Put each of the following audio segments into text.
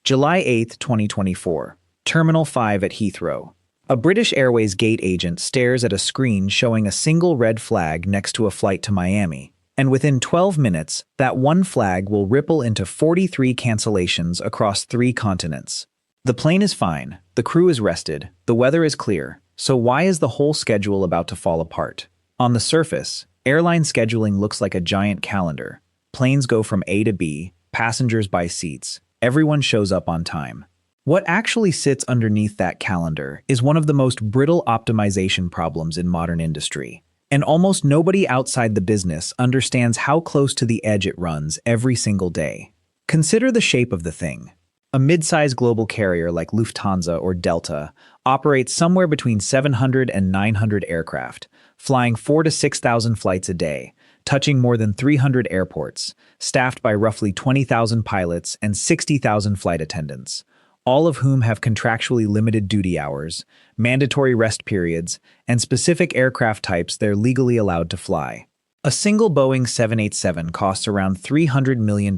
July 8, 2024. Terminal 5 at Heathrow. A British Airways gate agent stares at a screen showing a single red flag next to a flight to Miami, and within 12 minutes, that one flag will ripple into 43 cancellations across 3 continents. The plane is fine, the crew is rested, the weather is clear, so why is the whole schedule about to fall apart? On the surface, airline scheduling looks like a giant calendar. Planes go from A to B, passengers buy seats, everyone shows up on time. What actually sits underneath that calendar is one of the most brittle optimization problems in modern industry, and almost nobody outside the business understands how close to the edge it runs every single day. Consider the shape of the thing. A mid-sized global carrier like Lufthansa or Delta operates somewhere between 700 and 900 aircraft, flying 4,000 to 6,000 flights a day, touching more than 300 airports, staffed by roughly 20,000 pilots and 60,000 flight attendants, all of whom have contractually limited duty hours, mandatory rest periods, and specific aircraft types they're legally allowed to fly. A single Boeing 787 costs around $300 million,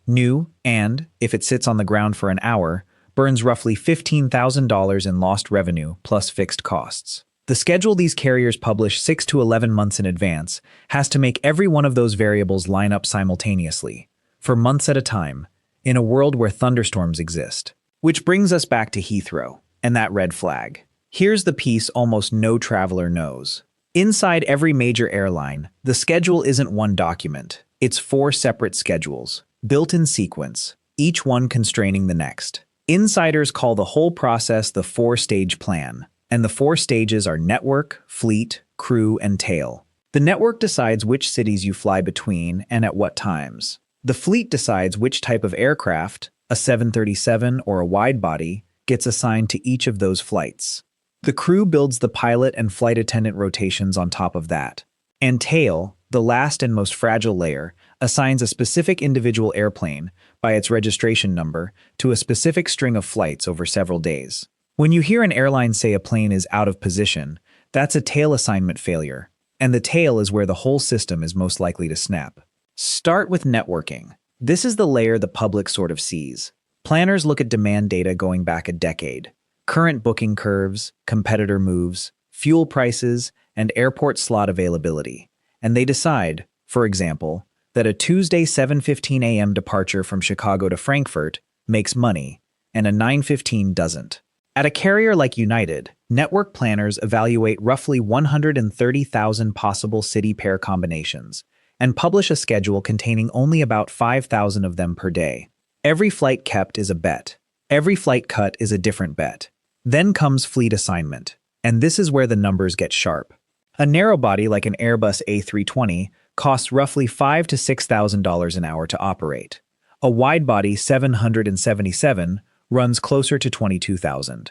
new, and, if it sits on the ground for an hour, burns roughly $15,000 in lost revenue plus fixed costs. The schedule these carriers publish 6 to 11 months in advance has to make every one of those variables line up simultaneously, for months at a time, in a world where thunderstorms exist. Which brings us back to Heathrow, and that red flag. Here's the piece almost no traveler knows. Inside every major airline, the schedule isn't one document. It's 4 separate schedules, built in sequence, each one constraining the next. Insiders call the whole process the 4-stage plan, and the 4 stages are network, fleet, crew, and tail. The network decides which cities you fly between and at what times. The fleet decides which type of aircraft, a 737 or a wide-body, gets assigned to each of those flights. The crew builds the pilot and flight attendant rotations on top of that. And tail, the last and most fragile layer, assigns a specific individual airplane, by its registration number, to a specific string of flights over several days. When you hear an airline say a plane is out of position, that's a tail assignment failure, and the tail is where the whole system is most likely to snap. Start with networking. This is the layer the public sort of sees. Planners look at demand data going back a decade, current booking curves, competitor moves, fuel prices, and airport slot availability, and they decide, for example, that a Tuesday 7:15 a.m. departure from Chicago to Frankfurt makes money, and a 9:15 doesn't. At a carrier like United, network planners evaluate roughly 130,000 possible city pair combinations, and publish a schedule containing only about 5,000 of them per day. Every flight kept is a bet. Every flight cut is a different bet. Then comes fleet assignment, and this is where the numbers get sharp. A narrow-body like an Airbus A320 costs roughly $5,000 to $6,000 an hour to operate. A wide-body 777 runs closer to $22,000.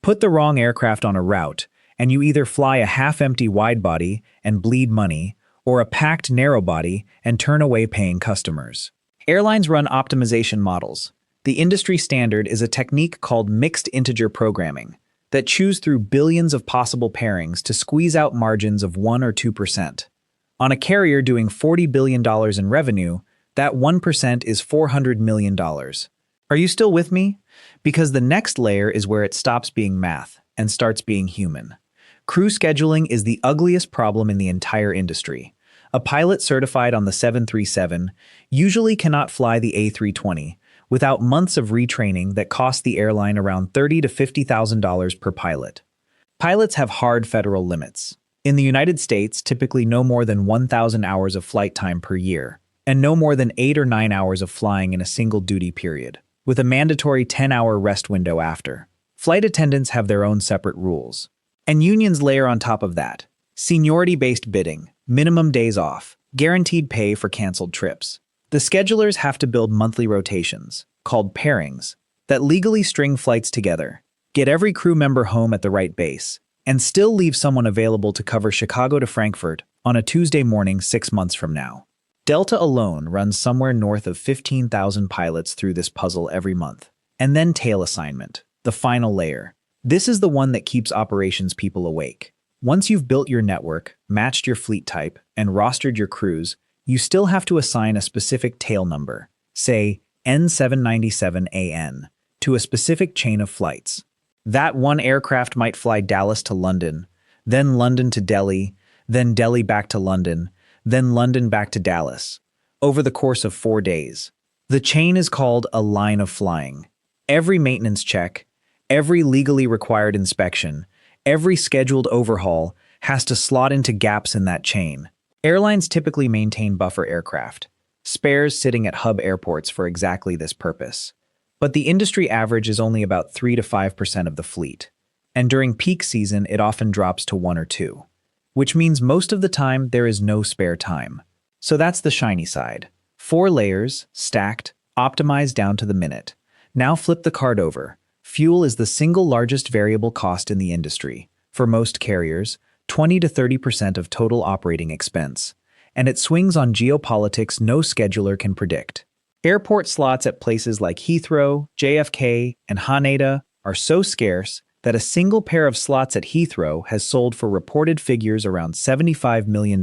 Put the wrong aircraft on a route, and you either fly a half-empty wide-body and bleed money, or a packed narrow-body and turn away paying customers. Airlines run optimization models. The industry standard is a technique called mixed integer programming that chews through billions of possible pairings to squeeze out margins of 1 or 2%. On a carrier doing $40 billion in revenue, that 1% is $400 million. Are you still with me? Because the next layer is where it stops being math and starts being human. Crew scheduling is the ugliest problem in the entire industry. A pilot certified on the 737 usually cannot fly the A320 without months of retraining that cost the airline around $30,000 to $50,000 per pilot. Pilots have hard federal limits. In the United States, typically no more than 1,000 hours of flight time per year, and no more than 8 or 9 hours of flying in a single duty period, with a mandatory 10-hour rest window after. Flight attendants have their own separate rules. And unions layer on top of that. Seniority-based bidding, minimum days off, guaranteed pay for canceled trips. The schedulers have to build monthly rotations, called pairings, that legally string flights together, get every crew member home at the right base, and still leave someone available to cover Chicago to Frankfurt on a Tuesday morning 6 months from now. Delta alone runs somewhere north of 15,000 pilots through this puzzle every month. And then tail assignment, the final layer. This is the one that keeps operations people awake. Once you've built your network, matched your fleet type, and rostered your crews, you still have to assign a specific tail number, say N797AN, to a specific chain of flights. That one aircraft might fly Dallas to London, then London to Delhi, then Delhi back to London, then London back to Dallas, over the course of 4 days. The chain is called a line of flying. Every maintenance check, every legally required inspection, every scheduled overhaul has to slot into gaps in that chain. Airlines typically maintain buffer aircraft, spares sitting at hub airports for exactly this purpose. But the industry average is only about 3 to 5% of the fleet, and during peak season it often drops to 1 or 2, which means most of the time there is no spare time. So that's the shiny side. 4 layers, stacked, optimized down to the minute. Now flip the card over. Fuel is the single largest variable cost in the industry. For most carriers, 20 to 30% of total operating expense, and it swings on geopolitics no scheduler can predict. Airport slots at places like Heathrow, JFK, and Haneda are so scarce that a single pair of slots at Heathrow has sold for reported figures around $75 million.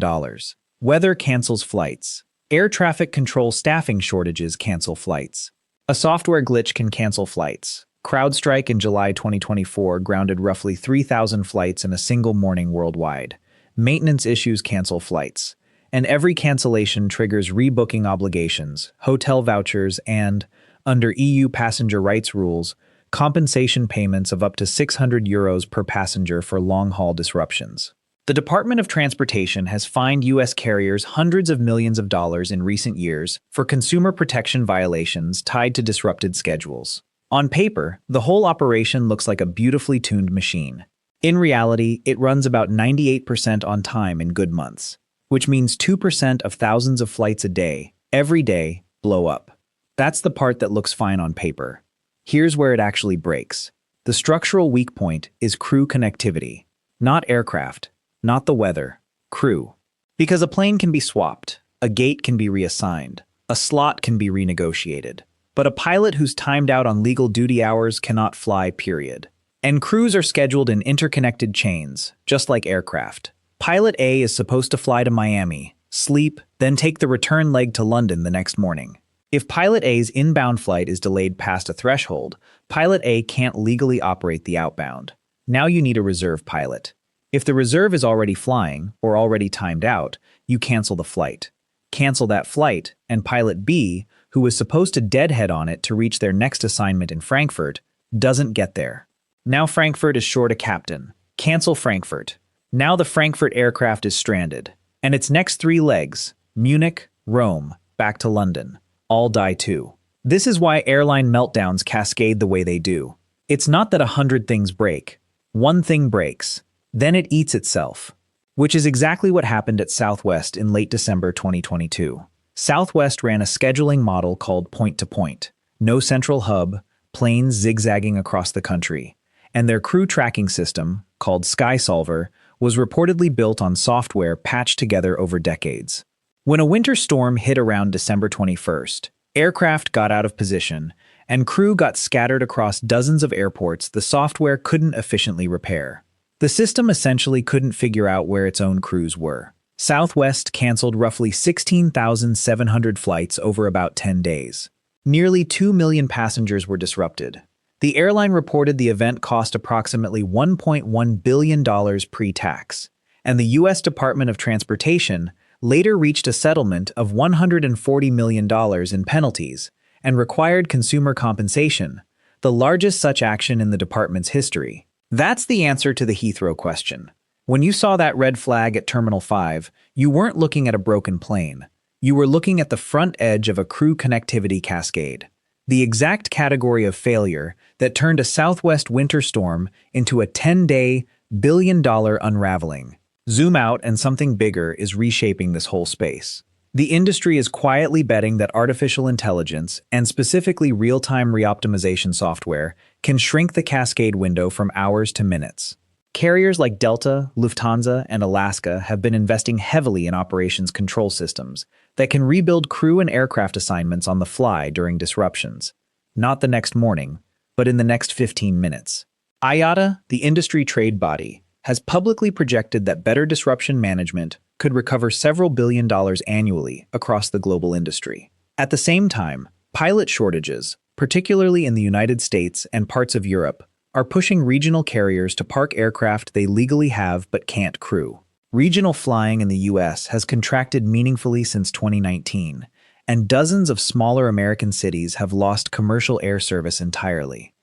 Weather cancels flights. Air traffic control staffing shortages cancel flights. A software glitch can cancel flights. CrowdStrike in July 2024 grounded roughly 3,000 flights in a single morning worldwide. Maintenance issues cancel flights. And every cancellation triggers rebooking obligations, hotel vouchers, and, under EU passenger rights rules, compensation payments of up to €600 per passenger for long-haul disruptions. The Department of Transportation has fined U.S. carriers hundreds of millions of dollars in recent years for consumer protection violations tied to disrupted schedules. On paper, the whole operation looks like a beautifully tuned machine. In reality, it runs about 98% on time in good months, which means 2% of thousands of flights a day, every day, blow up. That's the part that looks fine on paper. Here's where it actually breaks. The structural weak point is crew connectivity, not aircraft, not the weather, crew. Because a plane can be swapped, a gate can be reassigned, a slot can be renegotiated, but a pilot who's timed out on legal duty hours cannot fly, period. And crews are scheduled in interconnected chains, just like aircraft. Pilot A is supposed to fly to Miami, sleep, then take the return leg to London the next morning. If Pilot A's inbound flight is delayed past a threshold, Pilot A can't legally operate the outbound. Now you need a reserve pilot. If the reserve is already flying, or already timed out, you cancel the flight. Cancel that flight, and Pilot B, who was supposed to deadhead on it to reach their next assignment in Frankfurt, doesn't get there. Now Frankfurt is short a captain. Cancel Frankfurt. Now the Frankfurt aircraft is stranded, and its next 3 legs, Munich, Rome, back to London, all die too. This is why airline meltdowns cascade the way they do. It's not that 100 things break. One thing breaks. Then it eats itself, which is exactly what happened at Southwest in late December 2022. Southwest ran a scheduling model called point-to-point, no central hub, planes zigzagging across the country, and their crew tracking system, called SkySolver, was reportedly built on software patched together over decades. When a winter storm hit around December 21st, aircraft got out of position, and crew got scattered across dozens of airports the software couldn't efficiently repair. The system essentially couldn't figure out where its own crews were. Southwest canceled roughly 16,700 flights over about 10 days. Nearly 2 million passengers were disrupted. The airline reported the event cost approximately $1.1 billion pre-tax, and the U.S. Department of Transportation later reached a settlement of $140 million in penalties and required consumer compensation, the largest such action in the department's history. That's the answer to the Heathrow question. When you saw that red flag at Terminal 5, you weren't looking at a broken plane. You were looking at the front edge of a crew connectivity cascade. The exact category of failure that turned a Southwest winter storm into a 10-day, billion-dollar unraveling. Zoom out and something bigger is reshaping this whole space. The industry is quietly betting that artificial intelligence, and specifically real-time reoptimization software, can shrink the cascade window from hours to minutes. Carriers like Delta, Lufthansa, and Alaska have been investing heavily in operations control systems that can rebuild crew and aircraft assignments on the fly during disruptions. Not the next morning, but in the next 15 minutes. IATA, the industry trade body, has publicly projected that better disruption management could recover several $billion annually across the global industry. At the same time, Pilot shortages, particularly in the United States and parts of Europe, are pushing regional carriers to park aircraft they legally have but can't crew. Regional flying in the U.S. has contracted meaningfully since 2019, and dozens of smaller American cities have lost commercial air service entirely.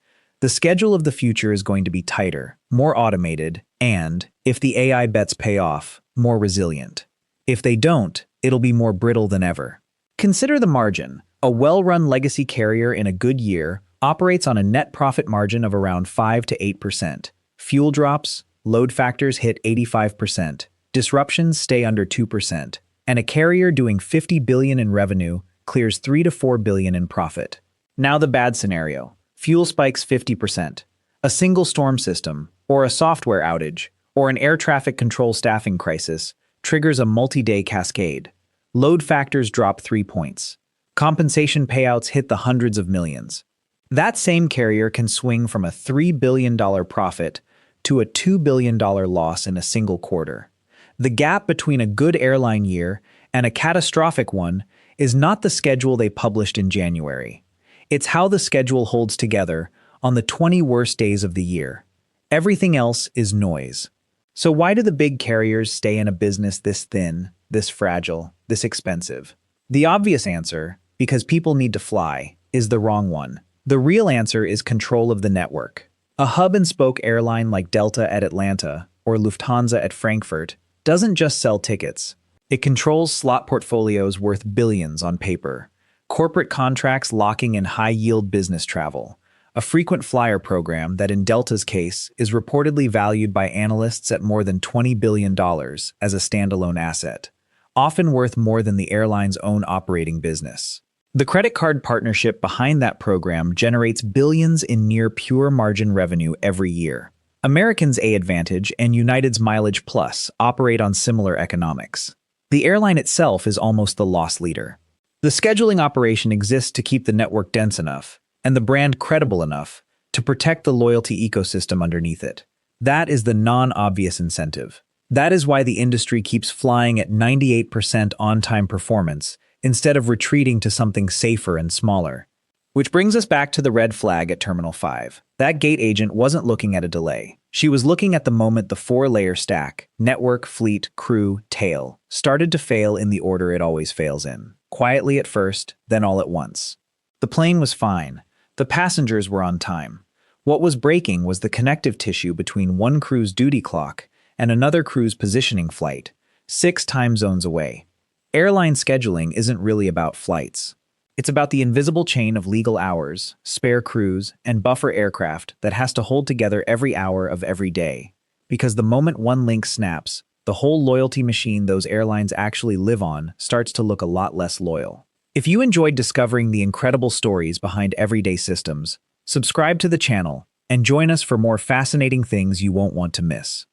The schedule of the future is going to be tighter, more automated, and, if the AI bets pay off, more resilient. If they don't, it'll be more brittle than ever. Consider the margin. A well-run legacy carrier in a good year operates on a net profit margin of around 5 to 8%. Fuel drops, load factors hit 85%, disruptions stay under 2%, and a carrier doing $50 billion in revenue clears $3 to $4 billion in profit. Now the bad scenario. Fuel spikes 50%. A single storm system, or a software outage, or an air traffic control staffing crisis triggers a multi-day cascade. Load factors drop 3 points. Compensation payouts hit the hundreds of millions. That same carrier can swing from a $3 billion profit to a $2 billion loss in a single quarter. The gap between a good airline year and a catastrophic one is not the schedule they published in January. It's how the schedule holds together on the 20 worst days of the year. Everything else is noise. So why do the big carriers stay in a business this thin, this fragile, this expensive? The obvious answer, because people need to fly, is the wrong one. The real answer is control of the network. A hub-and-spoke airline like Delta at Atlanta or Lufthansa at Frankfurt doesn't just sell tickets. It controls slot portfolios worth billions on paper, corporate contracts locking in high-yield business travel, a frequent flyer program that in Delta's case is reportedly valued by analysts at more than $20 billion as a standalone asset, often worth more than the airline's own operating business. The credit card partnership behind that program generates billions in near pure margin revenue every year. American's AAdvantage and United's Mileage Plus operate on similar economics. The airline itself is almost the loss leader. The scheduling operation exists to keep the network dense enough and the brand credible enough to protect the loyalty ecosystem underneath it. That is the non-obvious incentive. That is why the industry keeps flying at 98% on-time performance instead of retreating to something safer and smaller. Which brings us back to the red flag at Terminal 5. That gate agent wasn't looking at a delay. She was looking at the moment the four-layer stack, network, fleet, crew, tail, started to fail in the order it always fails in. Quietly at first, then all at once. The plane was fine. The passengers were on time. What was breaking was the connective tissue between one crew's duty clock and another crew's positioning flight, 6 time zones away. Airline scheduling isn't really about flights. It's about the invisible chain of legal hours, spare crews, and buffer aircraft that has to hold together every hour of every day. Because the moment one link snaps, the whole loyalty machine those airlines actually live on starts to look a lot less loyal. If you enjoyed discovering the incredible stories behind everyday systems, subscribe to the channel and join us for more fascinating things you won't want to miss.